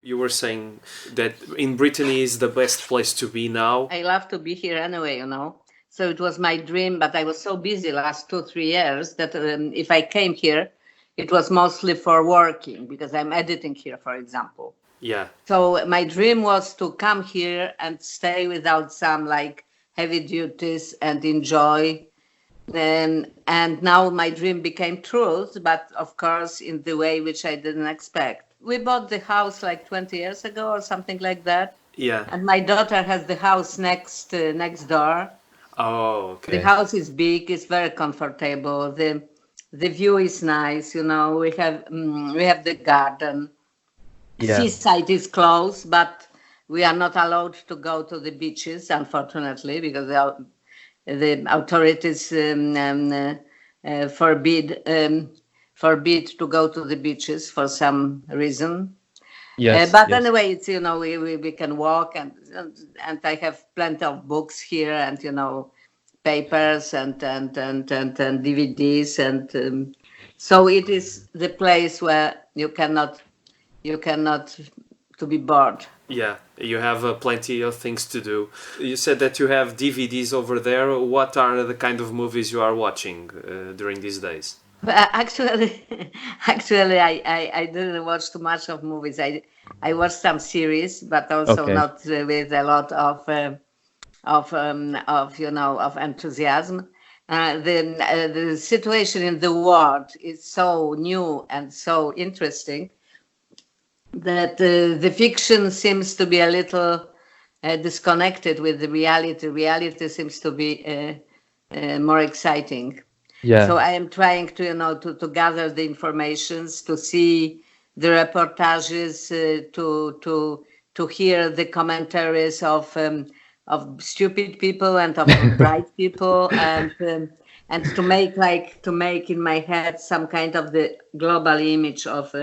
You were saying that in Brittany is the best place to be now. I love to be here anyway. So it was my dream, but I was so busy last 2-3 years that if I came here, it was mostly for working because I'm editing here, for example. Yeah. So my dream was to come here and stay without some like heavy duties and enjoy. And now my dream became truth, but of course in the way which I didn't expect. We bought the house like 20 years ago or something like that. Yeah. And my daughter has the house next door. Oh, The okay. house is big, it's very comfortable. The view is nice, we have the garden. Yeah. Seaside is close, but we are not allowed to go to the beaches, unfortunately, because the authorities forbid to go to the beaches for some reason. Yes. But Yes. anyway, it's we can walk, and I have plenty of books here, and papers and DVDs, and so it is the place where you cannot to be bored. Yeah, you have plenty of things to do. You said that you have DVDs over there. What are the kind of movies you are watching during these days? Actually, I didn't watch too much of movies. I watched some series, but also Okay. not with a lot of enthusiasm. The situation in the world is so new and so interesting that the fiction seems to be a little disconnected with the reality. Reality seems to be more exciting. Yeah. So I am trying to to gather the informations, to see the reportages, to hear the commentaries of stupid people and of bright people, and to make in my head some kind of the global image of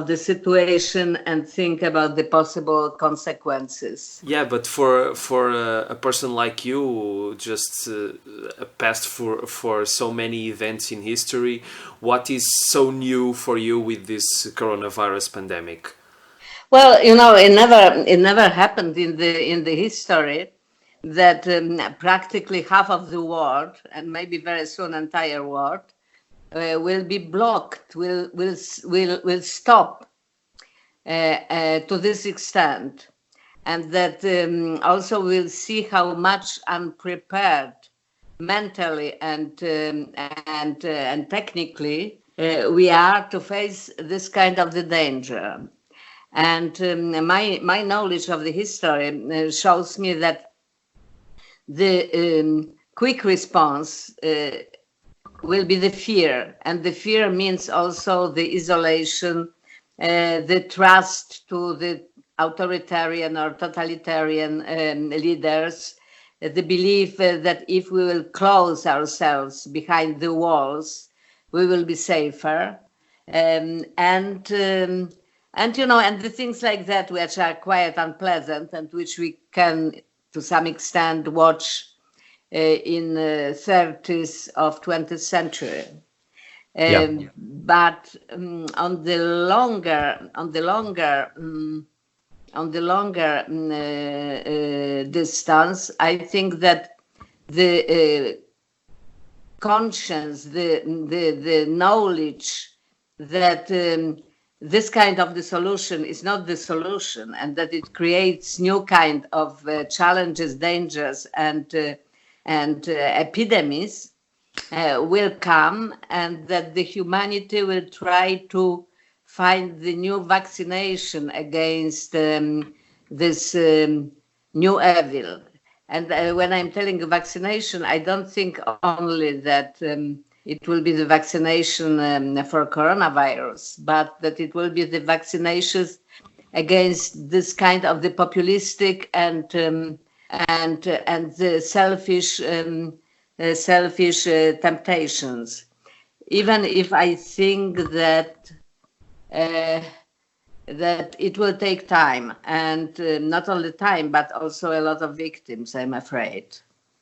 the situation and think about the possible consequences. Yeah, but for a person like you, who just passed for so many events in history, what is so new for you with this coronavirus pandemic? Well, it never happened in the history that practically half of the world, and maybe very soon entire world, will be blocked, will stop to this extent, and that also we'll see how much unprepared mentally and technically we are to face this kind of the danger. And my knowledge of the history shows me that the quick response will be the fear, and the fear means also the isolation, the trust to the authoritarian or totalitarian leaders, the belief that if we will close ourselves behind the walls, we will be safer, and the things like that, which are quite unpleasant and which we can to some extent watch in 30s of 20th century. But on the longer distance, I think that the conscience, the knowledge that this kind of the solution is not the solution, and that it creates new kind of challenges, dangers, and epidemics will come, and that the humanity will try to find the new vaccination against this new evil. And when I'm telling vaccination, I don't think only that it will be the vaccination for coronavirus, but that it will be the vaccinations against this kind of the populistic and the selfish temptations. Even if I think that it will take time, and not only time, but also a lot of victims, I'm afraid.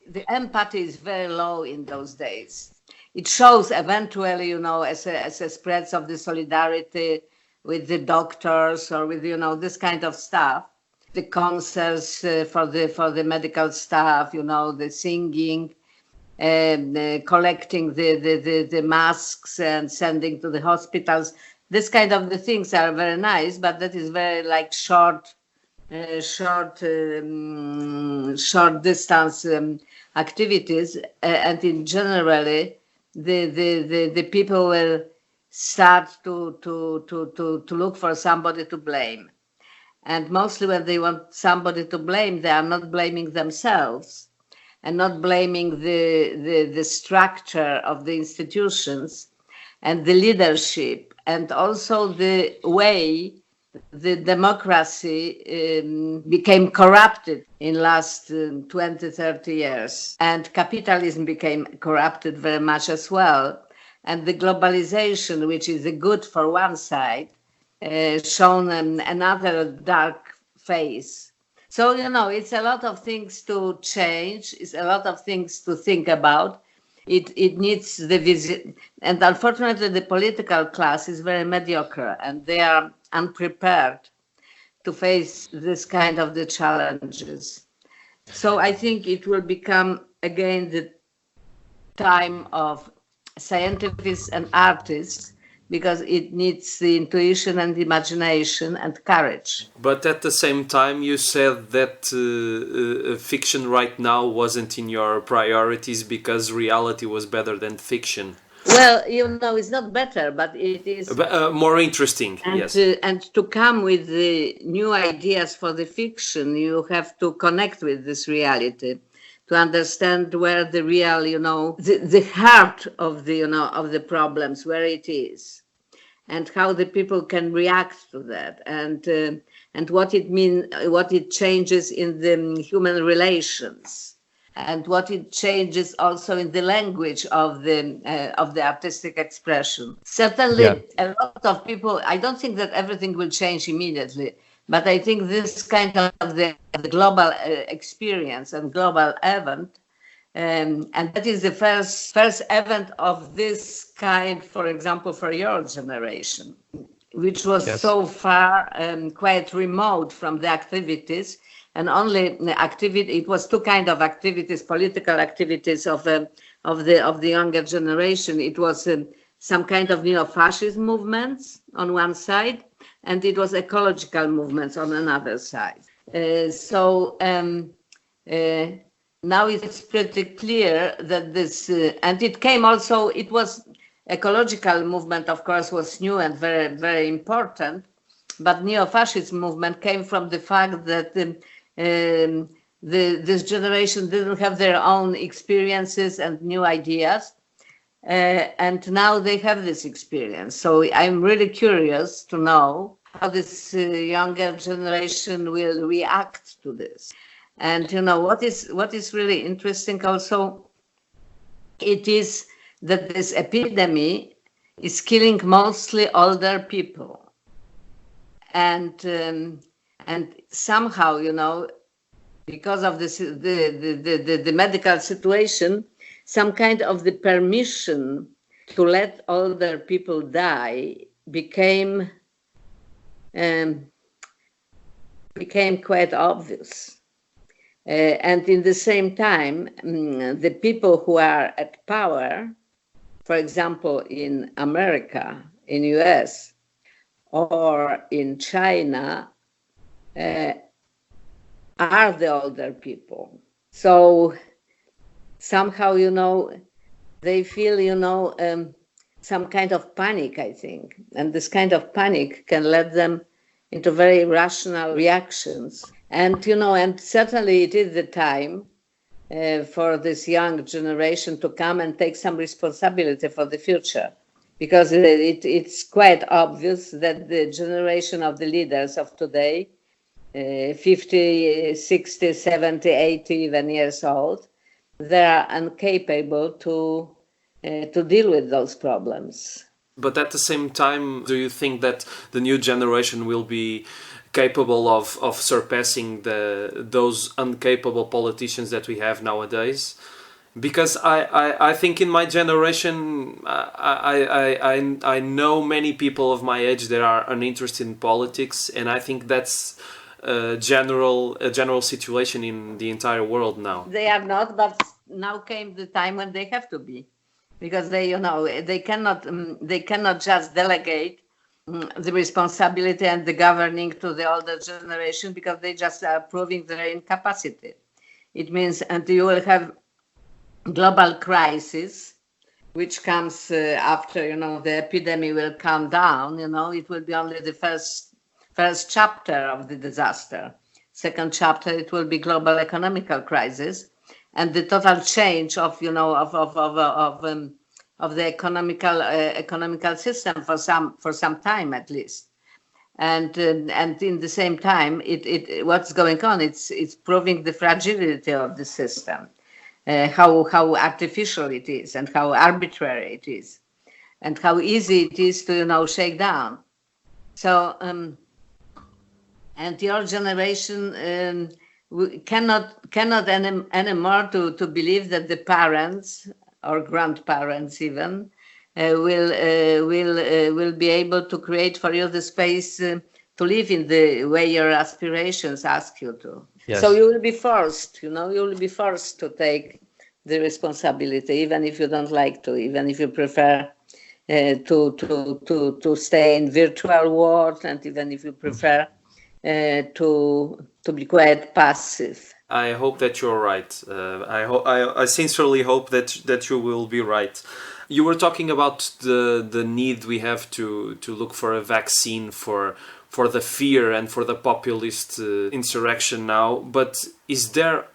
The empathy is very low in those days. It shows eventually, as a spreads of the solidarity, with the doctors or with, this kind of stuff. The concerts for the medical staff, the singing, collecting the masks and sending to the hospitals. This kind of the things are very nice, but that is very like short distance activities, and in generally the people will start to look for somebody to blame. And mostly when they want somebody to blame, they are not blaming themselves and not blaming the structure of the institutions and the leadership, and also the way the democracy became corrupted in last 20, 30 years. And capitalism became corrupted very much as well. And the globalization, which is a good for one side, shown another dark face. So, it's a lot of things to change. It's a lot of things to think about. It needs the visit. And unfortunately, the political class is very mediocre and they are unprepared to face this kind of the challenges. So I think it will become again the time of scientists and artists, because it needs the intuition and imagination and courage. But at the same time, you said that fiction right now wasn't in your priorities because reality was better than fiction. Well, it's not better, but it is more interesting. And yes. And to come with the new ideas for the fiction, you have to connect with this reality, to understand where the real, the heart of the, of the problems, where it is, and how the people can react to that, and what it means, what it changes in the human relations, and what it changes also in the language of the artistic expression. Certainly, a lot of people. I don't think that everything will change immediately. But I think this kind of the global experience and global event, and that is the first event of this kind, for example, for your generation, which was so far quite remote from the activities, and only activity. It was two kind of activities: political activities of the younger generation. It was some kind of neo-fascist movements on one side, and it was ecological movements on another side. Now it's pretty clear that this, and it came also, it was ecological movement, of course, was new and very, very important, but neo-fascist movement came from the fact that this generation didn't have their own experiences and new ideas. And now they have this experience. So I'm really curious to know how this younger generation will react to this. And what is really interesting also, it is that this epidemic is killing mostly older people, and somehow because of this the medical situation, some kind of the permission to let older people die became quite obvious. And in the same time, the people who are at power, for example, in America, in US, or in China, are the older people. So somehow, they feel, some kind of panic, I think. And this kind of panic can lead them into very rational reactions. And, and certainly it is the time for this young generation to come and take some responsibility for the future. Because it's quite obvious that the generation of the leaders of today, 50, 60, 70, 80 even years old, they are incapable to deal with those problems. But at the same time, do you think that the new generation will be capable of surpassing those incapable politicians that we have nowadays? Because I think in my generation I know many people of my age that are uninterested in politics, and I think that's a general situation in the entire world now. They are not, but now came the time when they have to be, because they cannot just delegate the responsibility and the governing to the older generation, because they just are proving their incapacity. It means, and you will have global crisis, which comes after, the epidemic will calm down. It will be only the first chapter of the disaster. Second chapter, it will be global economical crisis, and the total change of the economical system for some time at least. And in the same time, what's going on? It's proving the fragility of the system. How artificial it is, and how arbitrary it is, and how easy it is to shake down. So and your generation cannot anymore to believe that the parents or grandparents even will be able to create for you the space to live in the way your aspirations ask you to. Yes. So you will be forced, you will be forced to take the responsibility, even if you don't like to, even if you prefer to stay in virtual world, and even if you prefer to be quite passive. I hope that you're right. I sincerely hope that you will be right. You were talking about the need we have to look for a vaccine for the fear and for the populist insurrection now, but is there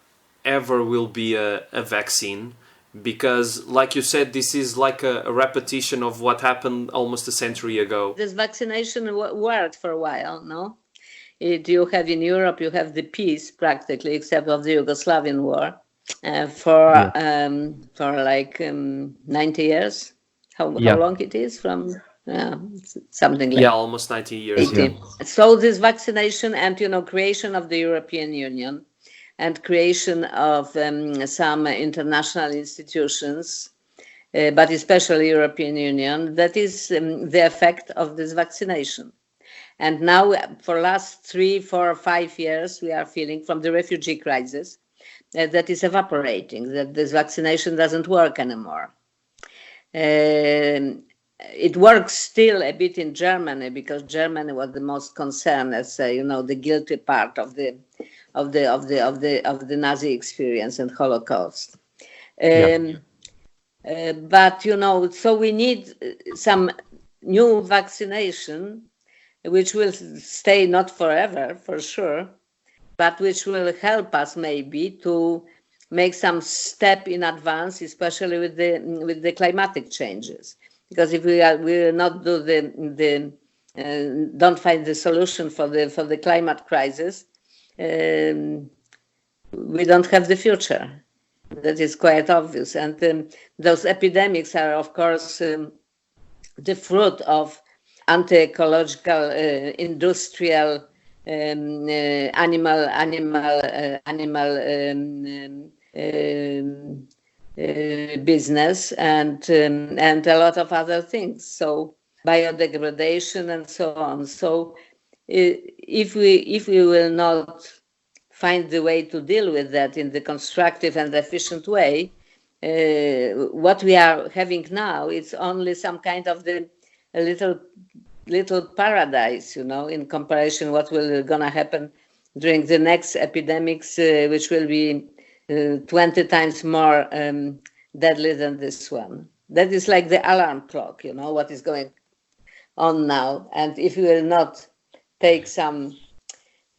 ever will be a vaccine? Because, like you said, this is like a repetition of what happened almost a century ago. This vaccination worked for a while, no? You have in Europe, you have the peace practically, except of the Yugoslavian war, for like 90 years. How long it is from? Something like almost 90 years. Yeah. So this vaccination and creation of the European Union and creation of some international institutions, but especially European Union, that is the effect of this vaccination. And now, for last 3, 4, 5 years, we are feeling from the refugee crisis that is evaporating, that this vaccination doesn't work anymore. It works still a bit in Germany, because Germany was the most concerned as the guilty part of the Nazi experience and Holocaust. But so we need some new vaccination, which will stay not forever, for sure, but which will help us maybe to make some step in advance, especially with the climatic changes. Because if we will not do don't find the solution for the climate crisis, we don't have the future. That is quite obvious. And those epidemics are, of course, the fruit of anti-ecological, industrial, animal business, and a lot of other things. So biodegradation and so on. So if we will not find the way to deal with that in the constructive and efficient way, what we are having now is only some kind of a little paradise, in comparison what will gonna happen during the next epidemics, which will be 20 times more deadly than this one. That is like the alarm clock, what is going on now. And if we will not take some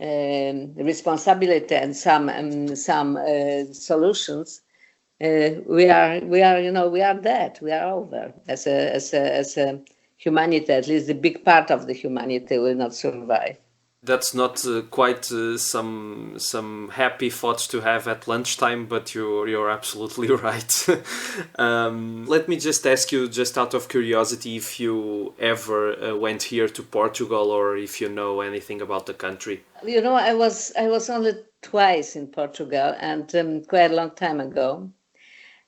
responsibility and some solutions, we are dead. We are over as a humanity. At least the big part of the humanity will not survive. That's not quite some happy thoughts to have at lunchtime, but you're absolutely right. Let me just ask you, just out of curiosity, if you ever went here to Portugal, or if you know anything about the country. I was only twice in Portugal, and quite a long time ago.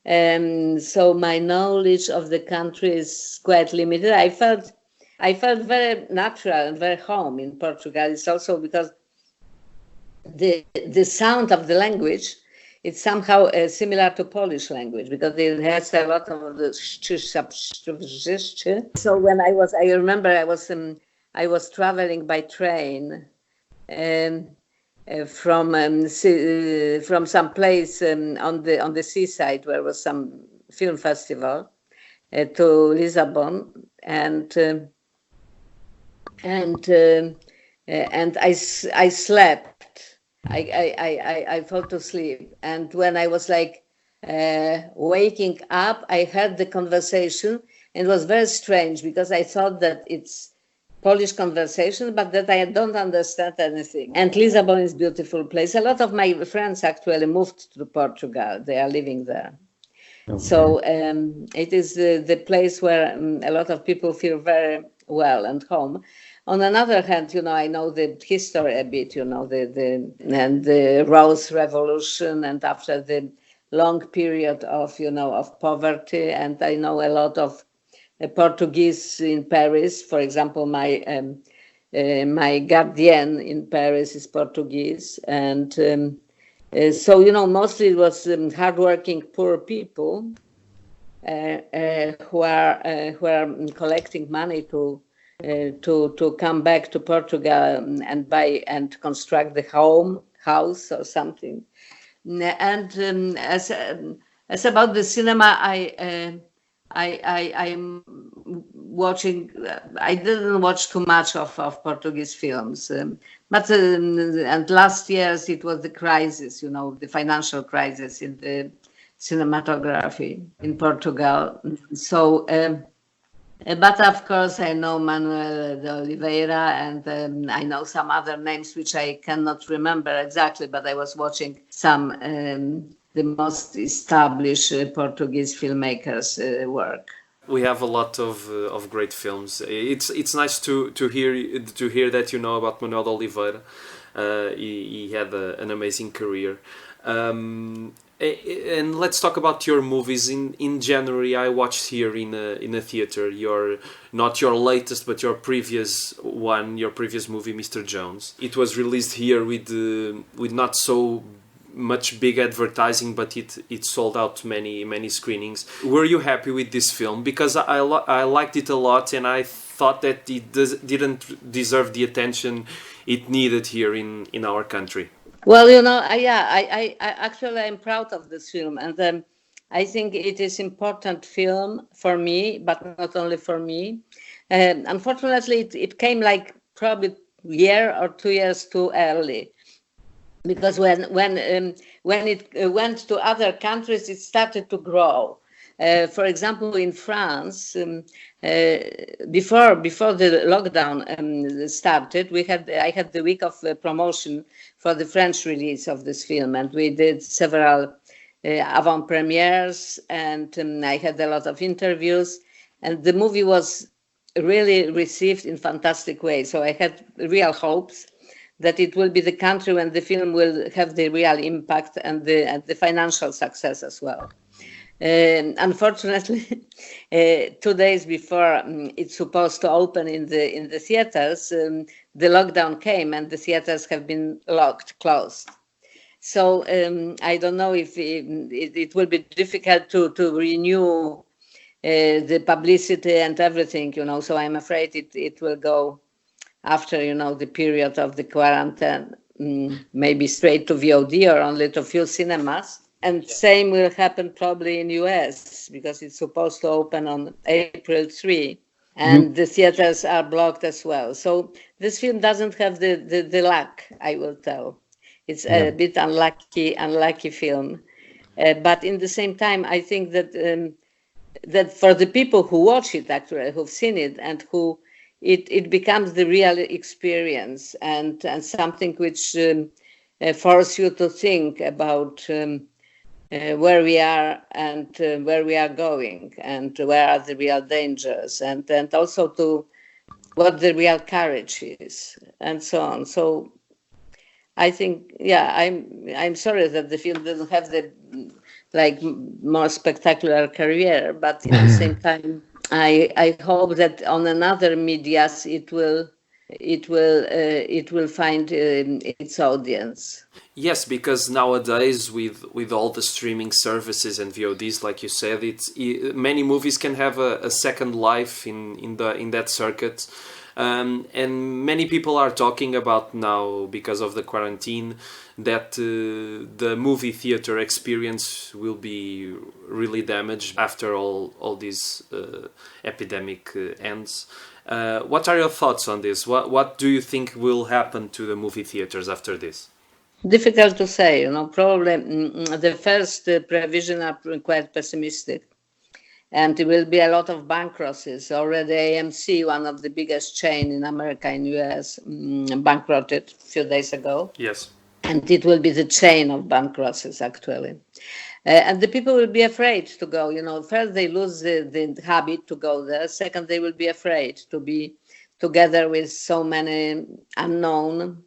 So my knowledge of the country is quite limited. I felt very natural and very home in Portugal. It's also because the sound of the language, it's somehow similar to Polish language, because it has a lot of the so when I remember I was traveling by train from some place on the seaside where was some film festival to Lisbon, and I slept. I fell to sleep, and when I was waking up, I heard the conversation. It was very strange because I thought that it's Polish conversation, but that I don't understand anything. And Lisbon is a beautiful place. A lot of my friends actually moved to Portugal. They are living there. Okay. So it is the place where a lot of people feel very well and home. On another hand, I know the history a bit, the Rose Revolution, and after the long period of, of poverty, and I know a lot of Portuguese in Paris. For example, my guardian in Paris is Portuguese, and so mostly it was hardworking poor people who are collecting money to come back to Portugal and buy and construct the house or something. And as about the cinema, I'm watching. I didn't watch too much of Portuguese films, but and last year's it was the crisis, the financial crisis in the cinematography in Portugal. So, but of course I know Manuel de Oliveira, and I know some other names which I cannot remember exactly, but I was watching some. The most established Portuguese filmmakers' work. We have a lot of great films. It's nice to hear that you know about Manuel de Oliveira. He had an amazing career. And let's talk about your movies. In January, I watched here in a theater not your latest, but your previous movie, Mr. Jones. It was released here with not so much big advertising, but it sold out many screenings. Were you happy with this film? Because I liked it a lot, and I thought that it didn't deserve the attention it needed here in our country. Well, I actually I'm proud of this film, and I think it is important film for me, but not only for me. Unfortunately, it came probably a year or 2 years too early. Because when it went to other countries, it started to grow. For example, in France, before the lockdown started, I had the week of promotion for the French release of this film, and we did several avant-premieres, and I had a lot of interviews, and the movie was really received in fantastic way. So I had real hopes that it will be the country when the film will have the real impact and the financial success as well. Unfortunately, 2 days before it's supposed to open in the theaters, the lockdown came and the theaters have been closed. So I don't know if it will be difficult to renew the publicity and everything, So I'm afraid it will go after, the period of the quarantine, maybe straight to VOD or only to few cinemas. And same will happen probably in US, because it's supposed to open on April 3, and the theaters are blocked as well. So this film doesn't have the luck, I will tell. It's a bit unlucky film. But in the same time, I think that for the people who watch it, actually, who've seen it, and who it becomes the real experience and something which force you to think about where we are and where we are going, and where are the real dangers, and also to what the real courage is, and so on. So I think, I'm sorry that the film didn't have like more spectacular career, but at the same time, I hope that on another medias it will find its audience. Yes, because nowadays with all the streaming services and VODs, like you said, many movies can have a second life in that circuit. And many people are talking about now, because of the quarantine, that the movie theater experience will be really damaged after all this epidemic ends. What are your thoughts on this? What do you think will happen to the movie theaters after this? Difficult to say, probably the first prevision are quite pessimistic. And there will be a lot of bankruptcies. Already AMC, one of the biggest chain in America and US, bankrupted a few days ago. Yes. And it will be the chain of bankruptcies, actually. And the people will be afraid to go. First they lose the habit to go there. Second, they will be afraid to be together with so many unknown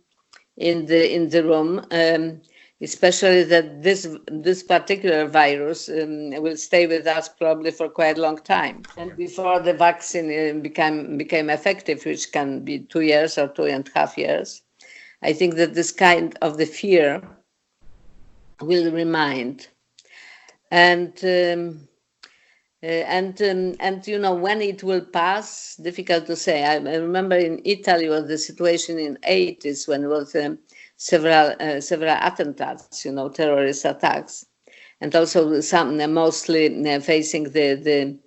in the room. Especially that this particular virus will stay with us probably for quite a long time. And before the vaccine became effective, which can be 2 years or 2.5 years, I think that this kind of the fear will remain. And when it will pass, difficult to say. I remember in Italy was the situation in 80s when it was several attempts, terrorist attacks, and also some mostly facing the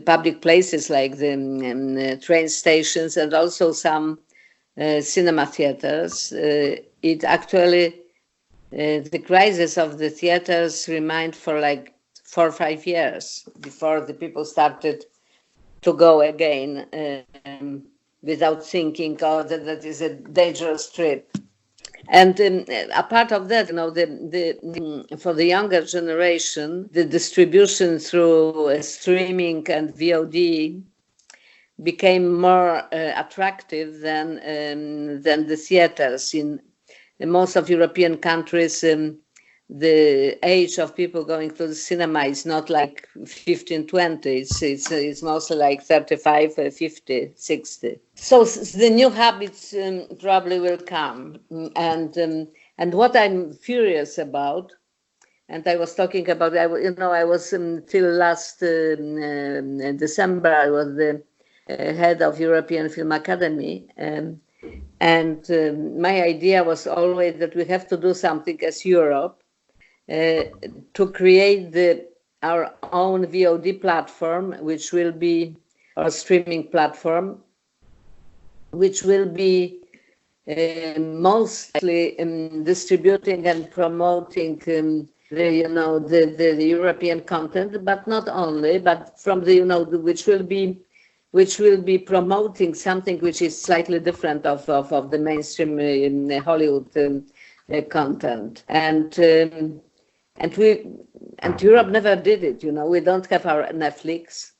public places like the train stations and also some cinema theaters. It actually the crisis of the theaters remained for like 4 or 5 years before the people started to go again without thinking, oh, that is a dangerous trip. And apart of that, for the younger generation, the distribution through streaming and VOD became more attractive than the theaters. In most of European countries, the age of people going to the cinema is not like 15, 20. It's mostly like 35, 50, 60. So the new habits probably will come. And what I'm furious about, and I was talking about, I was till last December, I was the head of European Film Academy. And my idea was always that we have to do something as Europe to create our own VOD platform, which will be our streaming platform, which will be mostly distributing and promoting the European content, but not only, but from which will be promoting something which is slightly different of the mainstream Hollywood content. And Europe never did it. We don't have our Netflix,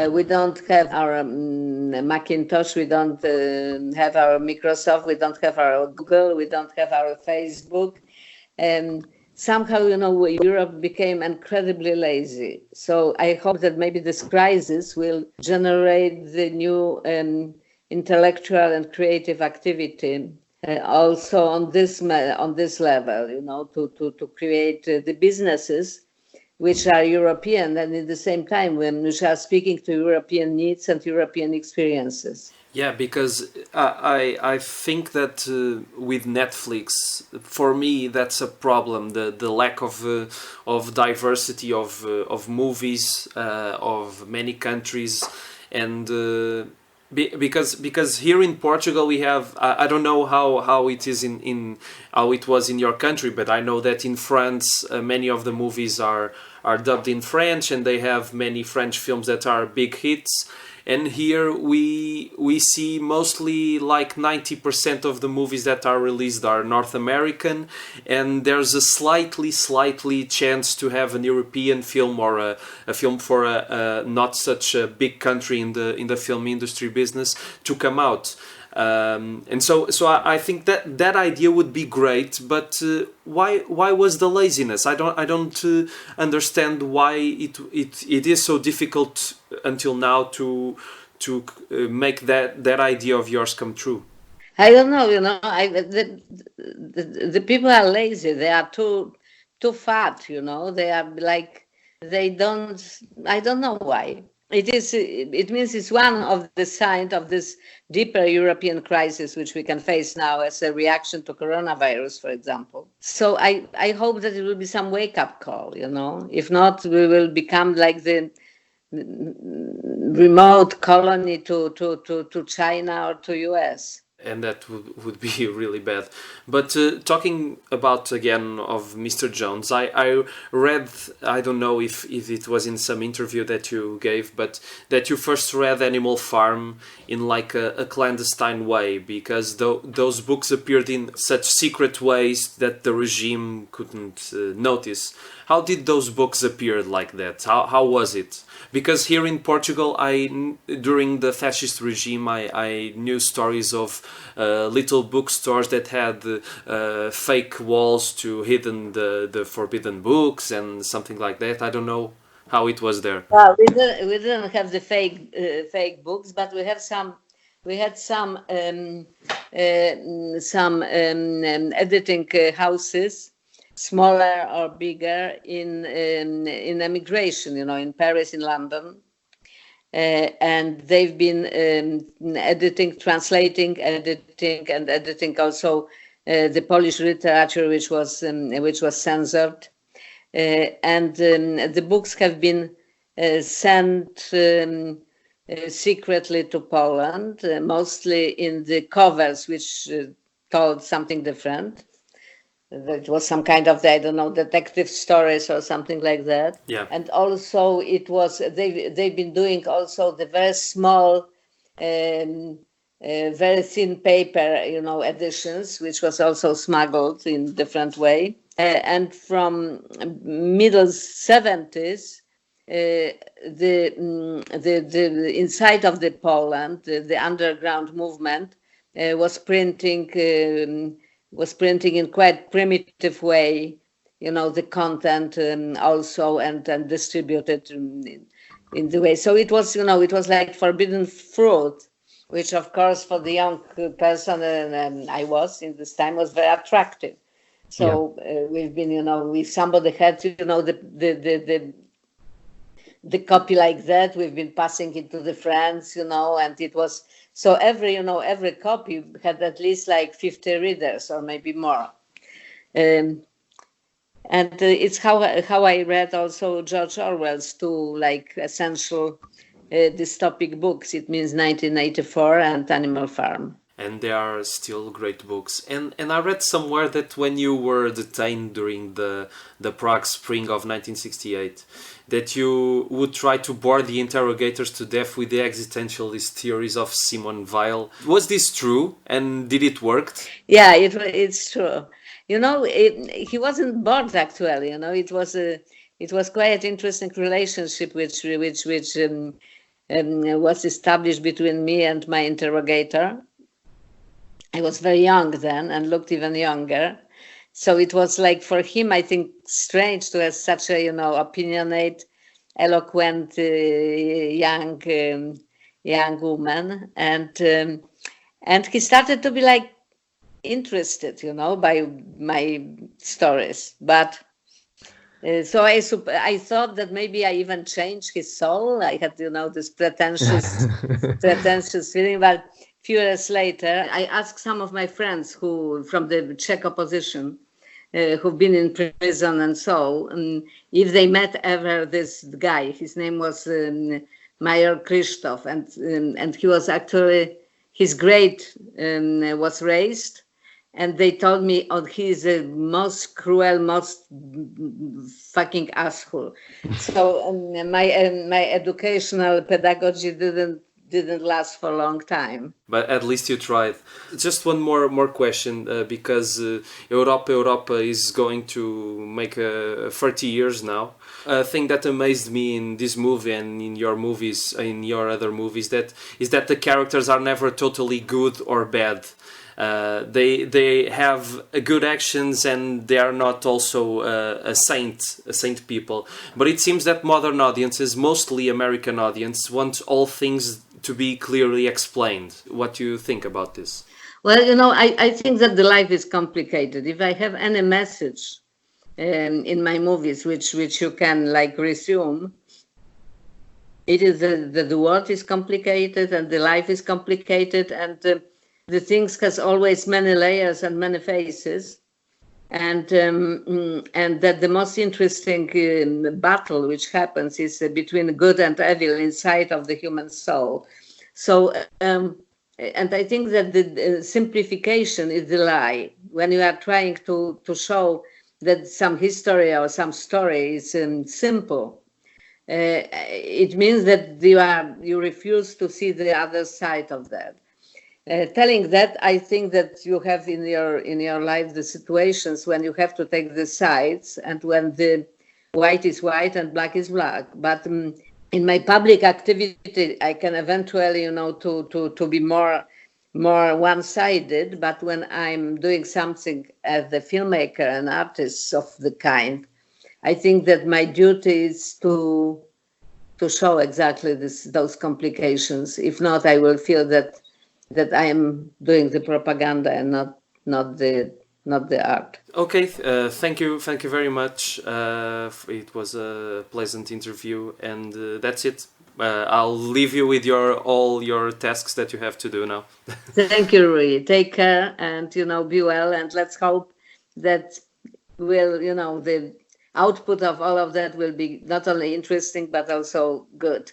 we don't have our Macintosh, we don't have our Microsoft, we don't have our Google, we don't have our Facebook. Somehow, Europe became incredibly lazy. So I hope that maybe this crisis will generate the new intellectual and creative activity also on this level, to create the businesses which are European and at the same time which are speaking to European needs and European experiences. Yeah, because I think that with Netflix, for me, that's a problem. The lack of diversity of movies of many countries, and because here in Portugal we have I don't know how it is in how it was in your country, but I know that in France many of the movies are dubbed in French, and they have many French films that are big hits. And here we see mostly like 90% of the movies that are released are North American, and there's a slightly chance to have an European film or a film for a not such a big country in the film industry business to come out. And so I think that idea would be great, but why was the laziness? I don't understand why it is so difficult until now to make that idea of yours come true. I don't know, the people are lazy. They are too fat, They are like, I don't know why. It means it's one of the signs of this deeper European crisis which we can face now as a reaction to coronavirus, for example. So I hope that it will be some wake-up call, If not, we will become like the remote colony to China or to US. And that would be really bad. But talking about again of Mr. Jones, I read, I don't know if it was in some interview that you gave, but that you first read Animal Farm in like a clandestine way, because those books appeared in such secret ways that the regime couldn't notice. How did those books appear like that? How was it? Because here in Portugal, during the fascist regime, I knew stories of little bookstores that had fake walls to hidden the forbidden books and something like that. I don't know how it was there. Well, we didn't have the fake books, but we had some editing houses, smaller or bigger, in emigration, in Paris, in London, and they've been editing, translating, and editing also the Polish literature, which was censored, and the books have been sent secretly to Poland, mostly in the covers, which told something different. That was some kind of, I don't know, detective stories or something like that. Yeah. And also it was, they've been doing also the very small, very thin paper, editions, which was also smuggled in different way. And from middle 70s, the inside of the Poland, the underground movement was printing in quite primitive way, the content also, and distributed in the way. So it was, it was like forbidden fruit, which of course for the young person I was in this time was very attractive. So we've been, if somebody had, the copy like that, we've been passing it to the friends, and it was, so every copy had at least like 50 readers or maybe more. And it's how I read also George Orwell's two like essential dystopic books. It means 1984 and Animal Farm. And they are still great books. And I read somewhere that when you were detained during the Prague Spring of 1968, that you would try to bore the interrogators to death with the existentialist theories of Simone Weil. Was this true? And did it work? Yeah, it's true. He wasn't bored actually. It was quite interesting relationship which was established between me and my interrogator. I was very young then and looked even younger. So it was like for him, I think, strange to have such a, opinionate, eloquent, young woman. And he started to be like interested, by my stories. But so I thought that maybe I even changed his soul. I had, this pretentious feeling, but few years later, I asked some of my friends who from the Czech opposition, who've been in prison and so, if they met ever this guy. His name was Major Krzysztof, and he was actually, his grade was raised, and they told me, he is the most cruel, most fucking asshole. So my educational pedagogy didn't last for a long time. But at least you tried. Just one more question, because Europa Europa is going to make 30 years now. A thing that amazed me in this movie and in your movies, in your other movies, is that the characters are never totally good or bad. They have good actions, and they are not also a saint people. But it seems that modern audiences, mostly American audience, want all things to be clearly explained. What do you think about this? Well, I think that the life is complicated. If I have any message in my movies, which you can resume, it is that the world is complicated and the life is complicated, and the things has always many layers and many faces, and that the most interesting battle which happens is between good and evil inside of the human soul. So, and I think that the simplification is the lie. When you are trying to show that some history or some story is simple, it means that you refuse to see the other side of that. Telling that, I think that you have in your life the situations when you have to take the sides, and when the white is white and black is black. But in my public activity, I can eventually, to be more one-sided. But when I'm doing something as a filmmaker and artist of the kind, I think that my duty is to show exactly those complications. If not, I will feel that I am doing the propaganda and not the art. Okay, thank you very much. It was a pleasant interview, and that's it. I'll leave you with all your tasks that you have to do now. Thank you, Rui. Take care, and be well, and let's hope that the output of all of that will be not only interesting but also good.